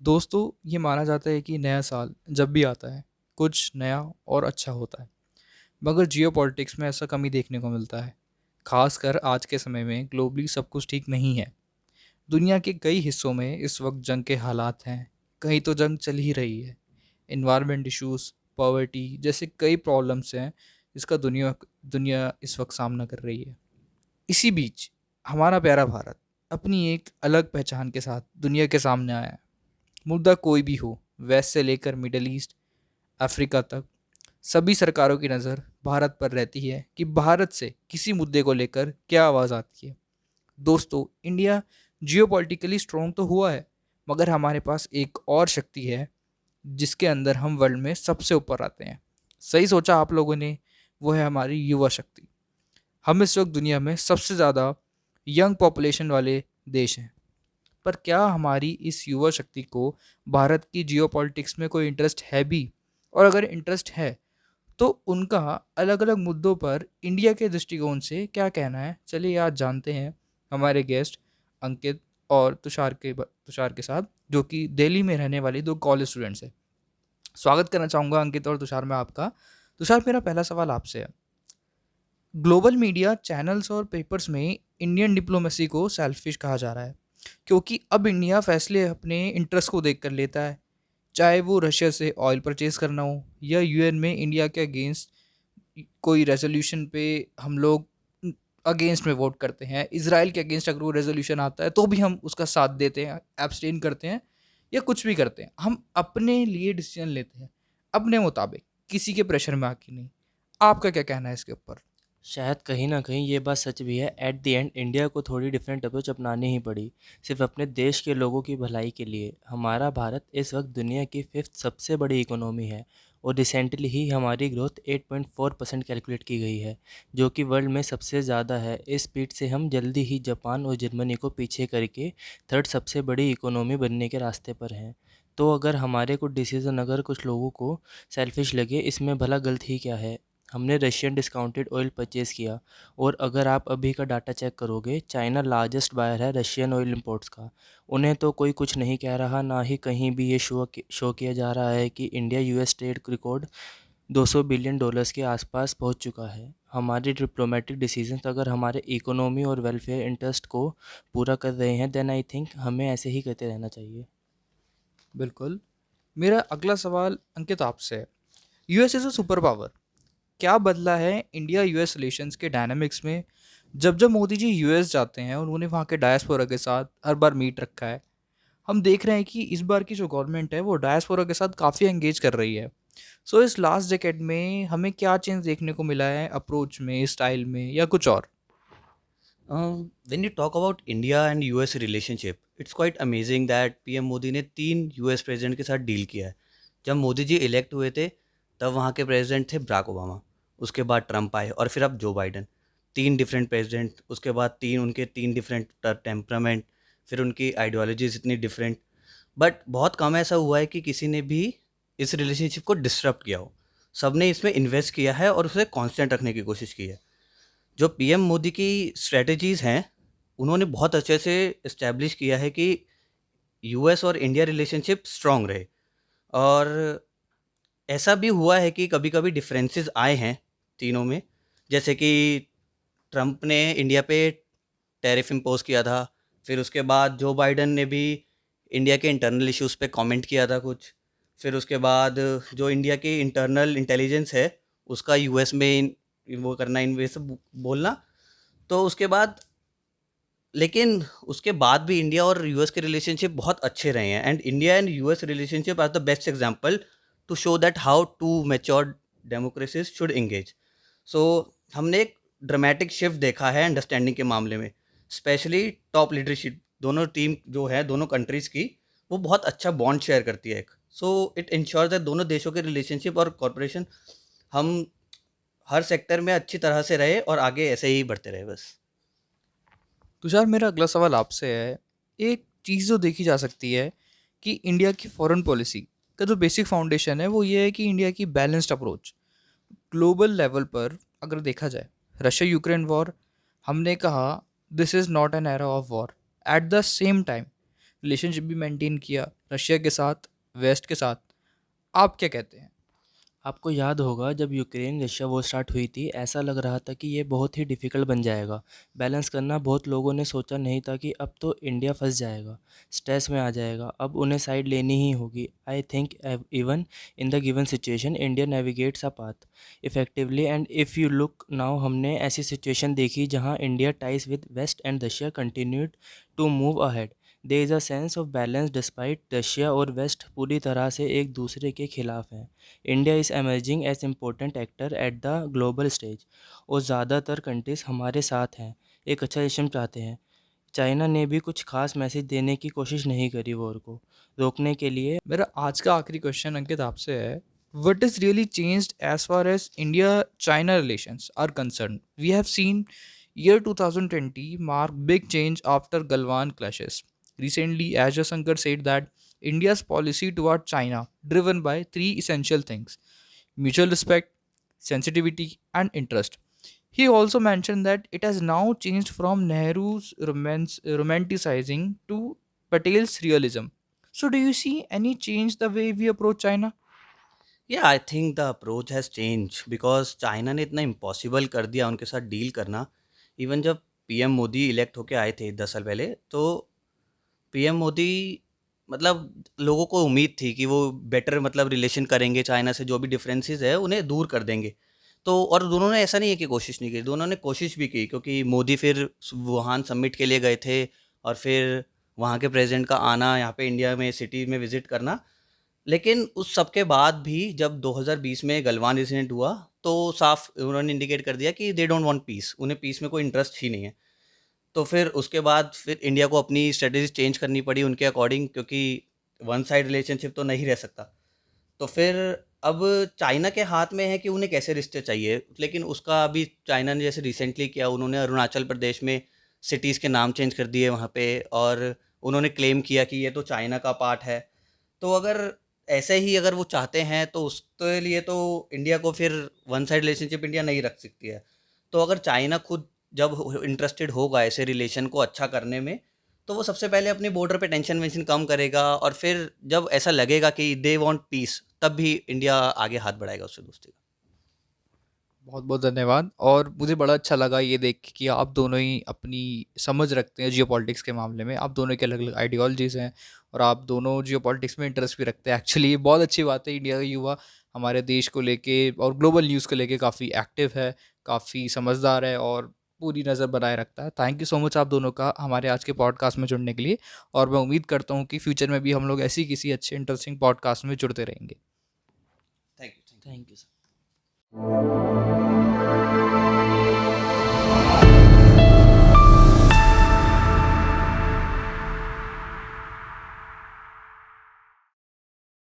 दोस्तों, ये माना जाता है कि नया साल जब भी आता है, कुछ नया और अच्छा होता है। मगर जियोपॉलिटिक्स में ऐसा कम ही देखने को मिलता है। खासकर आज के समय में ग्लोबली सब कुछ ठीक नहीं है। दुनिया के कई हिस्सों में इस वक्त जंग के हालात हैं। कहीं तो जंग चल ही रही है। इन्वायरमेंट इश्यूज, पॉवर्टी जैसे कई प्रॉब्लम्स हैं जिसका दुनिया दुनिया इस वक्त सामना कर रही है। इसी बीच हमारा प्यारा भारत अपनी एक अलग पहचान के साथ दुनिया के सामने आया है। मुद्दा कोई भी हो, वेस्ट से लेकर मिडल ईस्ट, अफ्रीका तक, सभी सरकारों की नज़र भारत पर रहती है कि भारत से किसी मुद्दे को लेकर क्या आवाज़ आती है। दोस्तों, इंडिया जियोपॉलिटिकली स्ट्रॉन्ग तो हुआ है, मगर हमारे पास एक और शक्ति है जिसके अंदर हम वर्ल्ड में सबसे ऊपर आते हैं। सही सोचा आप लोगों ने, वो है हमारी युवा शक्ति। हम इस वक्त दुनिया में सबसे ज़्यादा यंग पॉपुलेशन वाले देश हैं। पर क्या हमारी इस युवा शक्ति को भारत की जियोपॉलिटिक्स में कोई इंटरेस्ट है भी? और अगर इंटरेस्ट है तो उनका अलग अलग मुद्दों पर इंडिया के दृष्टिकोण से क्या कहना है? चलिए आज जानते हैं हमारे गेस्ट अंकित और तुषार के साथ, जो कि दिल्ली में रहने वाली दो कॉलेज स्टूडेंट्स हैं। स्वागत करना चाहूँगा अंकित और तुषार में आपका। तुषार, मेरा पहला सवाल आपसे है। ग्लोबल मीडिया चैनल्स और पेपर्स में इंडियन डिप्लोमेसी को सेल्फिश कहा जा रहा है, क्योंकि अब इंडिया फैसले अपने इंटरेस्ट को देखकर लेता है। चाहे वो रशिया से ऑयल परचेज करना हो या यूएन में इंडिया के अगेंस्ट कोई रेजोल्यूशन पे हम लोग अगेंस्ट में वोट करते हैं। इसराइल के अगेंस्ट अगर वो रेजोल्यूशन आता है तो भी हम उसका साथ देते हैं, एब्सटेन करते हैं या कुछ भी करते हैं। हम अपने लिए डिसीजन लेते हैं, अपने मुताबिक, किसी के प्रेशर में आके नहीं। आपका क्या कहना है इसके ऊपर? शायद कहीं न कहीं ये बात सच भी है। एट द एंड इंडिया को थोड़ी डिफरेंट अप्रोच अपनानी ही पड़ी, सिर्फ़ अपने देश के लोगों की भलाई के लिए। हमारा भारत इस वक्त दुनिया की 5th सबसे बड़ी इकोनॉमी है और रिसेंटली ही हमारी ग्रोथ 8.4% कैलकुलेट की गई है, जो कि वर्ल्ड में सबसे ज़्यादा है। इस स्पीड से हम जल्दी ही जापान और जर्मनी को पीछे करके 3rd सबसे बड़ी इकोनॉमी बनने के रास्ते पर हैं। तो अगर हमारे कुछ डिसीज़न अगर कुछ लोगों को सेल्फिश लगे, इसमें भला गलत ही क्या है? हमने रशियन डिस्काउंटेड ऑयल परचेज़ किया और अगर आप अभी का डाटा चेक करोगे, चाइना लार्जेस्ट बायर है रशियन ऑयल इंपोर्ट्स का। उन्हें तो कोई कुछ नहीं कह रहा, ना ही कहीं भी ये शो किया जा रहा है कि India US trade record 200 billion dollars के आसपास पहुंच चुका है। हमारे डिप्लोमेटिक डिसीजंस अगर हमारे इकोनॉमी और वेलफेयर इंटरेस्ट को पूरा कर रहे हैं, देन आई थिंक हमें ऐसे ही करते रहना चाहिए। बिल्कुल। मेरा अगला सवाल अंकित आपसे है। US is a super power. क्या बदला है इंडिया यूएस रिलेशंस के डायनामिक्स में? जब जब मोदी जी यूएस जाते हैं, उन्होंने वहाँ के डायस्पोरा के साथ हर बार मीट रखा है। हम देख रहे हैं कि इस बार की जो गवर्नमेंट है वो डायस्पोरा के साथ काफ़ी एंगेज कर रही है। सो इस लास्ट डेकेड में हमें क्या चेंज देखने को मिला है, अप्रोच में, स्टाइल में, या कुछ और? When you talk about India and US relationship, it's quite amazing that PM Modi ने 3 यूएस प्रेसिडेंट के साथ डील किया है। जब मोदी जी इलेक्ट हुए थे, तब वहाँ के प्रेसिडेंट थे बराक ओबामा, उसके बाद ट्रंप आए और फिर अब जो बाइडन। 3 डिफरेंट प्रेसिडेंट, उसके बाद 3 डिफरेंट टेम्परामेंट, फिर उनकी आइडियोलॉजीज़ इतनी डिफरेंट। बट बहुत कम ऐसा हुआ है कि किसी ने भी इस रिलेशनशिप को डिसरप्ट किया हो। सबने इसमें इन्वेस्ट किया है और उसे कांस्टेंट रखने की कोशिश की है। जो पीएम मोदी की स्ट्रैटेजीज़ हैं, उन्होंने बहुत अच्छे से इस्टेब्लिश किया है कि यूएस और इंडिया रिलेशनशिप स्ट्रॉन्ग रहे। और ऐसा भी हुआ है कि कभी-कभी डिफरेंसेस आए हैं तीनों में, जैसे कि ट्रंप ने इंडिया पे टैरिफ इम्पोज़ किया था, फिर उसके बाद जो बाइडेन ने भी इंडिया के इंटरनल इश्यूज़ पे कमेंट किया था कुछ, फिर उसके बाद जो इंडिया की इंटरनल इंटेलिजेंस है, उसका यूएस में वो करना, इन वे सब बोलना। तो उसके बाद, लेकिन उसके बाद भी इंडिया और यूएस के रिलेशनशिप बहुत अच्छे रहे हैं, and India and US relationship are the best example to show that how to mature democracies should engage. So हमने एक ड्रामेटिक शिफ्ट देखा है अंडरस्टैंडिंग के मामले में, स्पेशली टॉप लीडरशिप। दोनों टीम जो है दोनों कंट्रीज़ की, वो बहुत अच्छा बॉन्ड शेयर करती है एक। सो इट इंश्योर दैट दोनों देशों के रिलेशनशिप और कॉरपोरेशन हम हर सेक्टर में अच्छी तरह से रहे और आगे ऐसे ही बढ़ते रहे बस। तुषार, मेरा अगला सवाल आपसे है। एक चीज़ जो देखी जा सकती है कि इंडिया की फॉरेन पॉलिसी का जो बेसिक फाउंडेशन है वो ये है कि इंडिया की बैलेंस्ड अप्रोच। ग्लोबल लेवल पर अगर देखा जाए, रशिया यूक्रेन वॉर, हमने कहा this is not an era of war. At the same time relationship भी मेंटेन किया रशिया के साथ, वेस्ट के साथ। आप क्या कहते हैं? आपको याद होगा जब यूक्रेन रशिया वॉर स्टार्ट हुई थी, ऐसा लग रहा था कि ये बहुत ही डिफ़िकल्ट बन जाएगा बैलेंस करना। बहुत लोगों ने सोचा नहीं था कि अब तो इंडिया फंस जाएगा, स्ट्रेस में आ जाएगा, अब उन्हें साइड लेनी ही होगी। I think even in the given situation India navigates a path effectively. And if you look now, हमने ऐसी सिचुएशन देखी जहां India ties with West and Russia continued to move ahead. There is a sense of balance despite Russia और West पूरी तरह से एक दूसरे के खिलाफ हैं। India is emerging as important actor at the global stage, और ज़्यादातर कंट्रीज़ हमारे साथ हैं, एक अच्छा रिलेशन चाहते हैं। चाइना ने भी कुछ खास मैसेज देने की कोशिश नहीं करी वॉर को रोकने के लिए। मेरा आज का आखिरी क्वेश्चन अंकित आपसे है, what is really changed as far as India China relations are concern? We have seen year 2020 mark big change after Galwan clashes. Recently, Ajay Shankar said that India's policy toward China driven by three essential things: mutual respect, sensitivity, and interest. He also mentioned that it has now changed from Nehru's romanticizing to Patel's realism. So, do you see any change the way we approach China? या I think the approach has change because China ने इतना impossible कर दिया उनके साथ deal करना। Even जब PM Modi elect होके आए थे 10 साल पहले, तो पीएम मोदी मतलब लोगों को उम्मीद थी कि वो बेटर मतलब रिलेशन करेंगे चाइना से, जो भी डिफरेंसेस है उन्हें दूर कर देंगे। तो और दोनों ने ऐसा नहीं है कि कोशिश नहीं की, दोनों ने कोशिश भी की, क्योंकि मोदी फिर वुहान समिट के लिए गए थे और फिर वहाँ के प्रेसिडेंट का आना यहाँ पे इंडिया में सिटी में विजिट करना। लेकिन उस सब के बाद भी जब 2020 में गलवान इंसिडेंट हुआ, तो साफ उन्होंने इंडिकेट कर दिया कि दे डोंट वांट पीस, उन्हें पीस में कोई इंटरेस्ट ही नहीं है। तो फिर उसके बाद फिर इंडिया को अपनी स्ट्रेटजी चेंज करनी पड़ी उनके अकॉर्डिंग, क्योंकि वन साइड रिलेशनशिप तो नहीं रह सकता। तो फिर अब चाइना के हाथ में है कि उन्हें कैसे रिश्ते चाहिए, लेकिन उसका अभी चाइना ने जैसे रिसेंटली किया, उन्होंने अरुणाचल प्रदेश में सिटीज़ के नाम चेंज कर दिए वहाँ पे, और उन्होंने क्लेम किया कि ये तो चाइना का पार्ट है। तो अगर ऐसे ही अगर वो चाहते हैं तो उसके लिए तो इंडिया को फिर वन साइड रिलेशनशिप इंडिया नहीं रख सकती है। तो अगर चाइना खुद जब इंटरेस्टेड होगा ऐसे रिलेशन को अच्छा करने में, तो वो सबसे पहले अपने बॉर्डर पे टेंशन वेंशन कम करेगा, और फिर जब ऐसा लगेगा कि दे वांट पीस, तब भी इंडिया आगे हाथ बढ़ाएगा उससे दोस्ती का। बहुत बहुत धन्यवाद। और मुझे बड़ा अच्छा लगा ये देख के कि आप दोनों ही अपनी समझ रखते हैं जियोपॉलिटिक्स के मामले में। आप दोनों की अलग अलग आइडियोलॉजीज़ हैं और आप दोनों जियोपॉलिटिक्स में इंटरेस्ट भी रखते हैं। एक्चुअली ये बहुत अच्छी बात है, इंडिया का युवा हमारे देश को लेके और ग्लोबल न्यूज़ को लेके काफ़ी एक्टिव है, काफ़ी समझदार है और पूरी नज़र बनाए रखता है। थैंक यू सो मच आप दोनों का हमारे आज के पॉडकास्ट में जुड़ने के लिए। और मैं उम्मीद करता हूँ कि फ्यूचर में भी हम लोग ऐसी किसी अच्छे इंटरेस्टिंग पॉडकास्ट में जुड़ते रहेंगे। Thank you. Thank you sir.